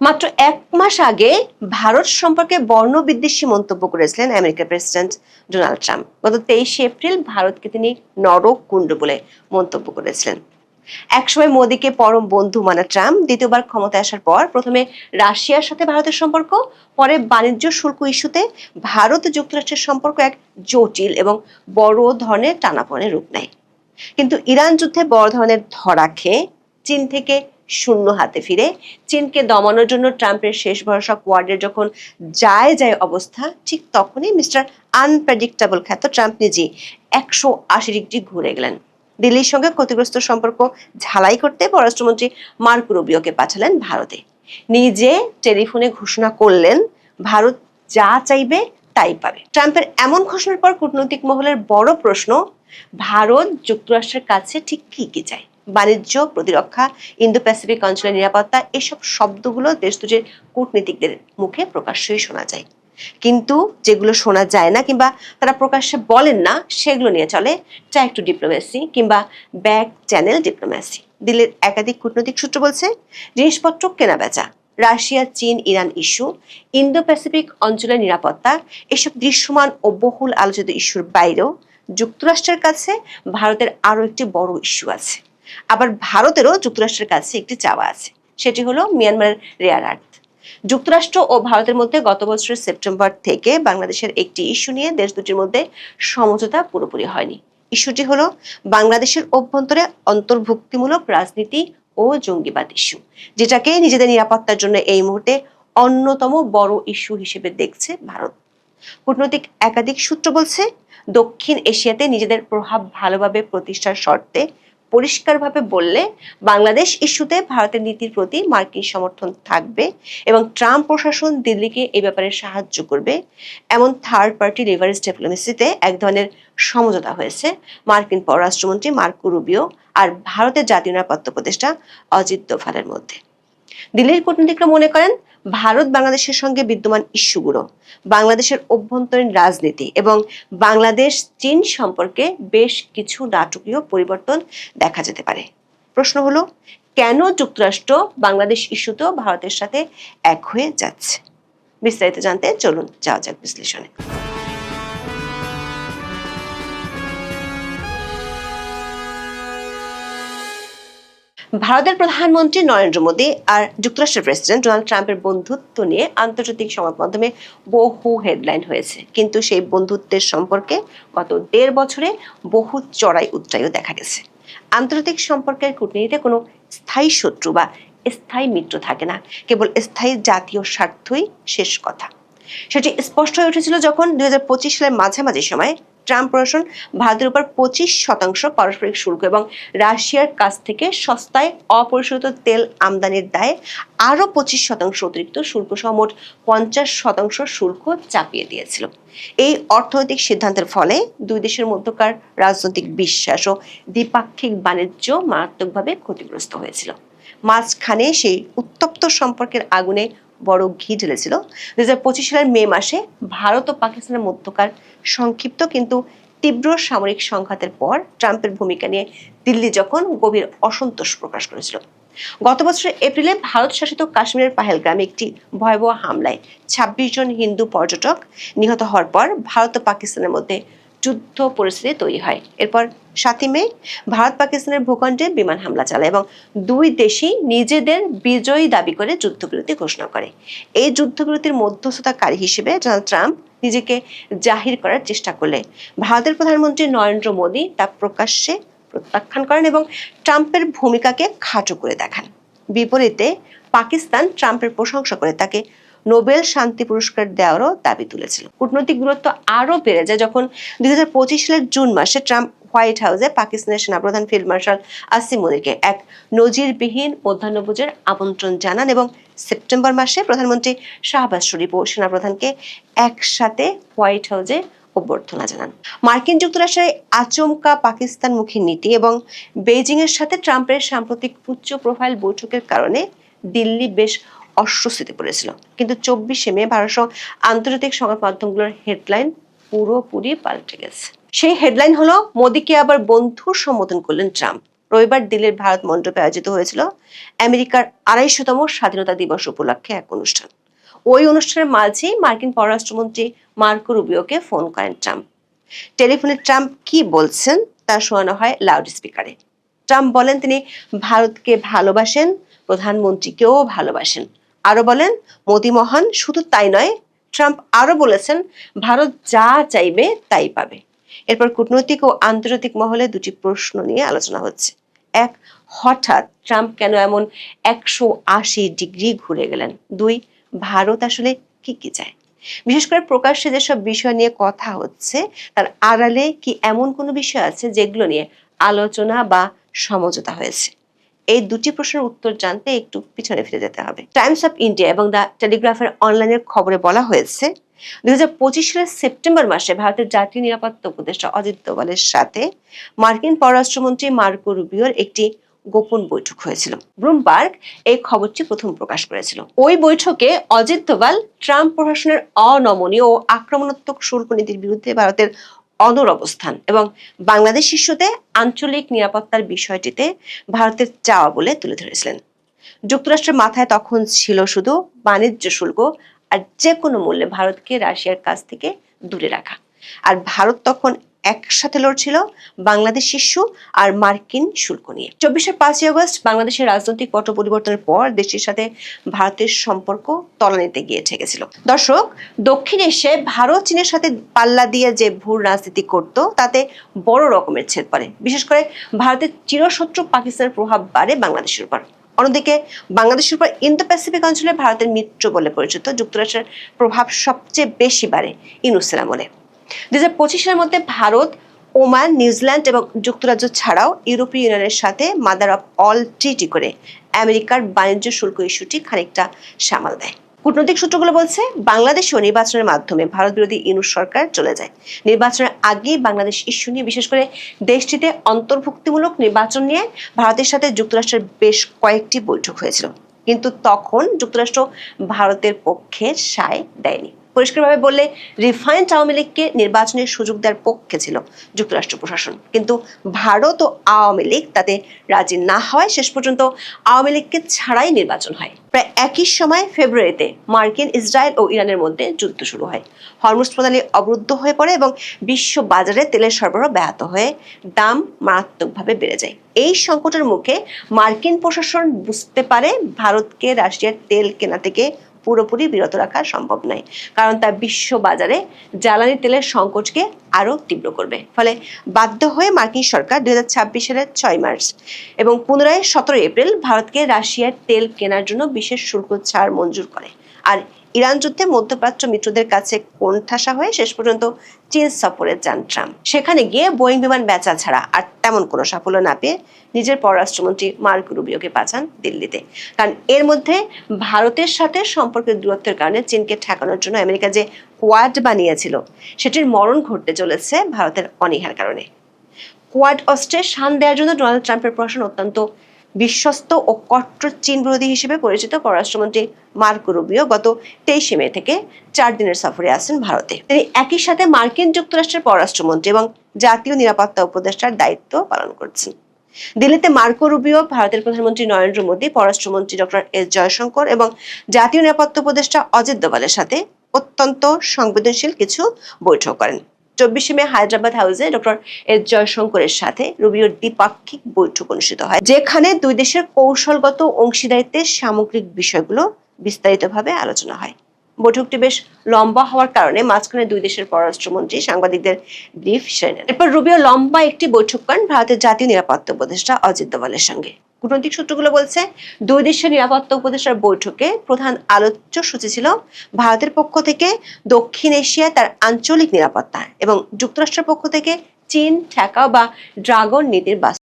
মাত্র 1 মাস আগে ভারত সম্পর্কে বর্ণবিদ্বেষী মন্তব্য করেছিলেন আমেরিকার প্রেসিডেন্ট ডোনাল্ড ট্রাম্প। গত 23 এপ্রিল ভারতকে তিনি নরককুণ্ড বলে মন্তব্য করেছিলেন। একসময় মোদীকে পরম বন্ধু মানা ট্রাম্প দ্বিতীয়বার ক্ষমতায় আসার পর প্রথমে রাশিয়ার সাথে ভারতের সম্পর্ক, পরে বাণিজ্য শুল্ক ইস্যুতে ভারত যুক্তরাষ্ট্রের সম্পর্ক এক জটিল এবং বড় ধরনের টানাপোড়েনের রূপ নেয়। কিন্তু ইরান যুদ্ধে বড় ধরনের ধরা খেয়ে চীন থেকে শূন্য হাতে ফিরে চীনকে দমানোর জন্য ট্রাম্পের শেষ ভরসা কোয়াডের যখন যায় অবস্থা, ঠিক তখনই মিস্টার আনপ্রেডিক্টেবল খ্যাত ট্রাম্প নিজে 180 ডিগ্রি ঘুরে গেলেন। দিল্লির সঙ্গে ক্ষতিগ্রস্ত সম্পর্ক ঝালাই করতে পররাষ্ট্রমন্ত্রী মার্কো রুবিওকে পাঠালেন ভারতে। নিজে টেলিফোনে ঘোষণা করলেন ভারত যা চাইবে তাই পাবে। ট্রাম্পের এমন ঘোষণার পর কূটনৈতিক মহলের বড় প্রশ্ন, ভারত যুক্তরাষ্ট্রের কাছে ঠিক কি চায়? বাণিজ্য, প্রতিরক্ষা, ইন্দো প্যাসিফিক অঞ্চলের নিরাপত্তা, এসব শব্দগুলো দেশ দুটির কূটনীতিকদের মুখে প্রকাশ্যই শোনা যায়। কিন্তু যেগুলো শোনা যায় না কিংবা তারা প্রকাশ্যে বলেন না, সেগুলো নিয়ে চলে ট্র্যাক টু ডিপ্লোমেসি কিংবা ব্যাক চ্যানেল ডিপ্লোমেসি। দিল্লির একাধিক কূটনৈতিক সূত্র বলছে, জিনিসপত্র কেনা বেচা, রাশিয়া, চীন, ইরান ইস্যু, ইন্দো প্যাসিফিক অঞ্চলের নিরাপত্তা, এসব দৃশ্যমান ও বহুল আলোচিত ইস্যুর বাইরেও যুক্তরাষ্ট্রের কাছে ভারতের আরো একটি বড় ইস্যু আছে। আবার ভারতেরও যুক্তরাষ্ট্রের কাছে একটি চাওয়া আছে, সেটি হলো মিয়ানমারের রেয়ার আর্থ। যুক্তরাষ্ট্র ও ভারতের মধ্যে গত বছরের সেপ্টেম্বর থেকে বাংলাদেশের একটি ইস্যু নিয়ে দেশ দুটির মধ্যে সমঝোতা পুরোপুরি হয়নি। ইস্যুটি হলো বাংলাদেশের অভ্যন্তরে অন্তর্ভুক্তিমূলক রাজনীতি ও জঙ্গিবাদ ইস্যু, যেটাকে নিজেদের নিরাপত্তার জন্য এই মুহূর্তে অন্যতম বড় ইস্যু হিসেবে দেখছে ভারত। কূটনৈতিক একাধিক সূত্র বলছে, দক্ষিণ এশিয়াতে নিজেদের প্রভাব ভালোভাবে প্রতিষ্ঠার শর্তে পরিষ্কারভাবে বললে বাংলাদেশ ইস্যুতে ভারতের নীতির প্রতি মার্কিন সমর্থন থাকবে এবং ট্রাম্প প্রশাসন দিল্লিকে এই ব্যাপারে সাহায্য করবে, এমন থার্ড পার্টি লিভারেজ ডিপ্লোমেসিতে এক ধরনের সমঝোতা হয়েছে মার্কিন পররাষ্ট্রমন্ত্রী মার্কো রুবিও আর ভারতের জাতীয় নিরাপত্তা উপদেষ্টা অজিত দোভালের মধ্যে। দিল্লির কূটনীতিকরা মনে করেন, ভারত বাংলাদেশের সঙ্গে বিদ্যমান ইস্যুগুলো, বাংলাদেশের অভ্যন্তরীণ রাজনীতি এবং বাংলাদেশ চীন সম্পর্কে বেশ কিছু নাটকীয় পরিবর্তন দেখা যেতে পারে। প্রশ্ন হলো, কেন যুক্তরাষ্ট্র বাংলাদেশ ইস্যুতেও ভারতের সাথে এক হয়ে যাচ্ছে? বিস্তারিত জানতে চলুন যাওয়া যাক বিশ্লেষণে। ভারতের প্রধানমন্ত্রী নরেন্দ্র মোদী আর যুক্তরাষ্ট্রের প্রেসিডেন্ট ডোনাল্ড ট্রাম্পের বন্ধুত্ব নিয়ে আন্তর্জাতিক সংবাদ মাধ্যমে বহু হেডলাইন হয়েছে, কিন্তু সেই বন্ধুত্বের সম্পর্কে গত 1.5 বছরে বহু চড়াই উতরাইও দেখা গেছে। আন্তর্জাতিক সম্পর্কের কূটনীতিতে কোনো স্থায়ী শত্রু বা স্থায়ী মিত্র থাকে না, কেবল স্থায়ী জাতীয় স্বার্থই শেষ কথা। সেটি স্পষ্ট হয়ে উঠেছিল যখন 2025 সালের মাঝামাঝি সময়ে ট্রাম্প প্রশাসন ভারতের উপর 25% পারস্পরিক শুল্ক এবং রাশিয়ার কাছ থেকে সস্তায় অপরিশোধিত তেল আমদানির দায়ে আরো 25% অতিরিক্ত শুল্ক সহ মোট 50% শুল্ক চাপিয়ে দিয়েছিল। এই অর্থনৈতিক সিদ্ধান্তের ফলে দুই দেশের মধ্যকার রাজনৈতিক বিশ্বাস ও দ্বিপাক্ষিক বাণিজ্য মারাত্মকভাবে ক্ষতিগ্রস্ত হয়েছিল। মাঝখানে সেই উত্তপ্ত সম্পর্কের আগুনে বড় ঘি ঢেলেছিল 2025 সালের মে মাসে ভারত ও পাকিস্তানের মধ্যকার সংক্ষিপ্ত কিন্তু তীব্র সামরিক সংঘাতের পর ট্রাম্পের ভূমিকা নিয়ে দিল্লি যখন গভীর অসন্তোষ প্রকাশ করেছিল। গত বছরের এপ্রিলে ভারত শাসিত কাশ্মীরের পাহেলগ্রামে একটি ভয়াবহ হামলায় 26 জন হিন্দু পর্যটক নিহত হওয়ার পর ভারত ও পাকিস্তানের মধ্যে যুদ্ধ পরিস্থিতি তৈরি হয়। এরপর 7 মে ভারত পাকিস্তানের ভূখণ্ডে বিমান হামলা চালায় এবং দুই দেশই নিজেদের বিজয়ী দাবি করে যুদ্ধবিরতি ঘোষণা করে। এই যুদ্ধবিরতির মধ্যস্থতাকারী হিসেবে ডোনাল্ড ট্রাম্প নিজেকে জাহির করার চেষ্টা করলে ভারতের প্রধানমন্ত্রী নরেন্দ্র মোদী তা প্রকাশ্যে প্রত্যাখ্যান করেন এবং ট্রাম্পের ভূমিকাকে খাটো করে দেখান। বিপরীতে পাকিস্তান ট্রাম্পের প্রশংসা করে তাকে নোবেল শান্তি পুরস্কার দেওয়ারও দাবি তুলেছিল। কূটনৈতিক দূরত্ব আরো বেড়ে যায় যখন 2025 সালের জুন মাসে ট্রাম্প হোয়াইট হাউসে পাকিস্তানের সেনাপ্রধান ফিল্ড মার্শাল আসিম মুনিরকে এক নজিরবিহীন মধ্যাহ্নভোজের আমন্ত্রণ জানান এবং সেপ্টেম্বর মাসে প্রধানমন্ত্রী শাহবাজ শরীফ ও সেনাপ্রধানকে একসাথে হোয়াইট হাউসে অভ্যর্থনা জানান। মার্কিন যুক্তরাষ্ট্রের আচমকা পাকিস্তানমুখী নীতি এবং বেইজিং এর সাথে ট্রাম্পের সাম্প্রতিক উচ্চ প্রোফাইল বৈঠকের কারণে দিল্লি বেশ অস্বস্তিতে পড়েছিল। কিন্তু 24 মে ভারত আন্তর্জাতিক সংবাদ মাধ্যমগুলোর হেডলাইন পুরোপুরি পাল্টে গেছে। সেই হেডলাইন হলো, মোদীকে আবার বন্ধু সম্বোধন করলেন ট্রাম্প। রবিবার দিল্লির ভারত মণ্ডপে আয়োজিত হয়েছিল আমেরিকার ২৫০তম স্বাধীনতা দিবস উপলক্ষে এক অনুষ্ঠান। ওই অনুষ্ঠানের মাঝেই মার্কিন পররাষ্ট্রমন্ত্রী মার্কো রুবিওকে ফোন করেন ট্রাম্প। টেলিফোনে ট্রাম্প কি বলছেন তা শোনানো হয় লাউড স্পিকারে। ট্রাম্প বলেন তিনি ভারতকে ভালোবাসেন, প্রধানমন্ত্রীকেও ভালোবাসেন। আরো বলেন মোদি মহান, শুধু তাই নয়, ট্রাম্প আরো বলেছেন ভারত যা চাইবে তাই পাবে। এরপর কূটনৈতিক ও আন্তর্জাতিক মহলে দুটি প্রশ্ন নিয়ে আলোচনা হচ্ছে। এক, হঠাৎ ট্রাম্প কেন এমন ১৮০ ডিগ্রি ঘুরে গেলেন? দুই, ভারত আসলে কি কি চায়? বিশেষ করে প্রকাশ্যে যেসব বিষয় নিয়ে কথা হচ্ছে তার আড়ালে কি এমন কোনো বিষয় আছে যেগুলো নিয়ে আলোচনা বা সমঝোতা হয়েছে? এই দুটি প্রশ্নের উত্তর জানতে একটু পিছনে ফিরে যেতে হবে। টাইমস অফ ইন্ডিয়া এবং দ্য টেলিগ্রাফের অনলাইনের খবরে বলা হয়েছে ২০২৫ সালের সেপ্টেম্বর মাসে ভারতের জাতীয় নিরাপত্তা উপদেষ্টা অজিত দোভালের সাথে মার্কিন পররাষ্ট্রমন্ত্রী মার্কো রুবিওর একটি গোপন বৈঠক হয়েছিল। ব্লুমবার্গ এই খবরটি প্রথম প্রকাশ করেছিল। ওই বৈঠকে অজিত দোভাল ট্রাম্প প্রশাসনের অনমনীয় ও আক্রমণাত্মক শুল্ক নীতির বিরুদ্ধে ভারতের অনড় অবস্থান এবং বাংলাদেশ ইস্যুতে আঞ্চলিক নিরাপত্তার বিষয়টিতে ভারতের চাওয়া বলে তুলে ধরেছিলেন। যুক্তরাষ্ট্রের মাথায় তখন ছিল শুধু বাণিজ্য শুল্ক আর যে কোনো মূল্যে ভারতকে রাশিয়ার কাছ থেকে দূরে রাখা। আর ভারত তখন একসাথে লড়ছিল বাংলাদেশ ইস্যু আর মার্কিন শুল্ক নিয়ে। ২৪শে আগস্ট বাংলাদেশের রাজনৈতিক পট পরিবর্তনের পর দেশটির সাথে ভারতের সম্পর্ক তলানিতে গিয়ে ঠেকেছিল। দর্শক, দক্ষিণ এশিয়ায় ভারত চীনের সাথে পাল্লা দিয়ে যে ভূ রাজনীতি করত তাতে বড় রকমের ছেদ পড়ে। বিশেষ করে ভারতের চিরশত্রু পাকিস্তানের প্রভাব বাড়ে বাংলাদেশের উপর। অন্যদিকে বাংলাদেশের উপর ইন্দো প্যাসিফিক অঞ্চলে ভারতের মিত্র বলে পরিচিত যুক্তরাষ্ট্রের প্রভাব সবচেয়ে বেশি বাড়ে ইউনুসের আমলে। ২০২৫ সালের মধ্যে ভারত, ওমান, নিউজিল্যান্ড এবং যুক্তরাজ্য ছাড়াও ইউরোপীয় ইউনিয়নের সাথে মাদার অফ অল ট্রিটি করে আমেরিকার বাণিজ্য শুল্ক ইস্যুটি খানিকটা সামাল দেয়। কূটনৈতিক সূত্রগুলো বলছে বাংলাদেশেও নির্বাচনের মাধ্যমে ভারত বিরোধী ইউনূস সরকার চলে যায়। নির্বাচনের আগেই বাংলাদেশ ইস্যু নিয়ে, বিশেষ করে দেশটিতে অন্তর্ভুক্তিমূলক নির্বাচন নিয়ে ভারতের সাথে যুক্তরাষ্ট্রের বেশ কয়েকটি বৈঠক হয়েছিল, কিন্তু তখন যুক্তরাষ্ট্র ভারতের পক্ষে সায় দেয়নি। পরিষ্কারভাবে বললে রিফাইন্ড আওয়ামী লীগকে নির্বাচনের সুযোগ দেওয়ার পক্ষে ছিল যুক্তরাষ্ট্র প্রশাসন, কিন্তু ভারত ও আওয়ামী লীগ তাতে রাজি না হওয়ায় শেষ পর্যন্ত আওয়ামী লীগকে ছাড়াই নির্বাচন হয়। প্রায় একই সময় ফেব্রুয়ারিতে মার্কিন, ইসরায়েল ও ইরানের মধ্যে যুদ্ধ শুরু হয়। হরমুজ প্রণালী অবরুদ্ধ হয়ে পড়ে এবং বিশ্ব বাজারে তেলের সরবরাহ ব্যাহত হয়ে দাম মারাত্মকভাবে বেড়ে যায়। এই সংকটের মুখে মার্কিন প্রশাসন বুঝতে পারে ভারতকে রাশিয়ার তেল কেনা থেকে পুরোপুরি বিরত রাখা সম্ভব নয়, কারণ তা বিশ্ব বাজারে জ্বালানি তেলের সংকটকে আরো তীব্র করবে। ফলে বাধ্য হয়ে মার্কিন সরকার ২০২৬ সালের ৬ মার্চ এবং পুনরায় ১৭ এপ্রিল ভারতকে রাশিয়ার তেল কেনার জন্য বিশেষ শুল্ক ছাড় মঞ্জুর করে। আর ইরান যুদ্ধে মধ্যপ্রাচ্য মিত্রদের কাছে কোণঠাসা হয়ে শেষ পর্যন্ত চীন সফরে যান ট্রাম্প। সেখানে গিয়ে বোয়িং বিমান বেচা ছাড়া আর তেমন কোনো সাফল্য না পেয়ে নিজের পররাষ্ট্রমন্ত্রী মার্কো রুবিওকে পাঠান দিল্লিতে। কারণ এর মধ্যে ভারতের সাথে সম্পর্কের দূরত্বের কারণে চীনকে ঠেকানোর জন্য আমেরিকা যে কোয়াড বানিয়েছিল সেটির মরণ ঘটতে চলেছে ভারতের অনীহার কারণে। কোয়াড অস্ত্রে শান দেওয়ার জন্য ডোনাল্ড ট্রাম্পের প্রশাসন অত্যন্ত বিশ্বস্ত ও কট্টর চীন বিরোধী হিসেবে পরিচিত পররাষ্ট্রমন্ত্রী মার্কো রুবিও গত ২৩ মে থেকে ৪ দিনের সফরে আসেন ভারতে। তিনি একই সাথে মার্কিন যুক্তরাষ্ট্রের পররাষ্ট্রমন্ত্রী এবং জাতীয় নিরাপত্তা উপদেষ্টার দায়িত্ব পালন করছেন। দিল্লিতে মার্কো রুবিও ভারতের প্রধানমন্ত্রী নরেন্দ্র মোদী, পররাষ্ট্রমন্ত্রী ডক্টর এস জয়শঙ্কর এবং জাতীয় নিরাপত্তা উপদেষ্টা অজিত দোভালের সাথে অত্যন্ত সংবেদনশীল কিছু বৈঠক করেন। ২৪ মে হায়দ্রাবাদ হাউসে ডক্টর এস জয়শঙ্করের সাথে রুবিওর দ্বিপাক্ষিক বৈঠক অনুষ্ঠিত হয়, যেখানে দুই দেশের কৌশলগত অংশীদারিত্বের সামগ্রিক বিষয়গুলো বিস্তারিতভাবে আলোচনা হয়। বৈঠকটি বেশ লম্বা হওয়ার কারণে মাঝখানে দুই দেশের পররাষ্ট্রমন্ত্রী সাংবাদিকদের ব্রিফ সেরে নেন। এরপর রুবিও লম্বা একটি বৈঠক করেন ভারতের জাতীয় নিরাপত্তা উপদেষ্টা অজিত দোভালের সঙ্গে। কূটনৈতিক সূত্রগুলো বলছে দুই দেশের নিরাপত্তা উপদেষ্টার বৈঠকে প্রধান আলোচ্য সূচি ছিল ভারতের পক্ষ থেকে দক্ষিণ এশিয়ায় তার আঞ্চলিক নিরাপত্তা এবং যুক্তরাষ্ট্রের পক্ষ থেকে চীন ঠেকাও বা ড্রাগন নীতির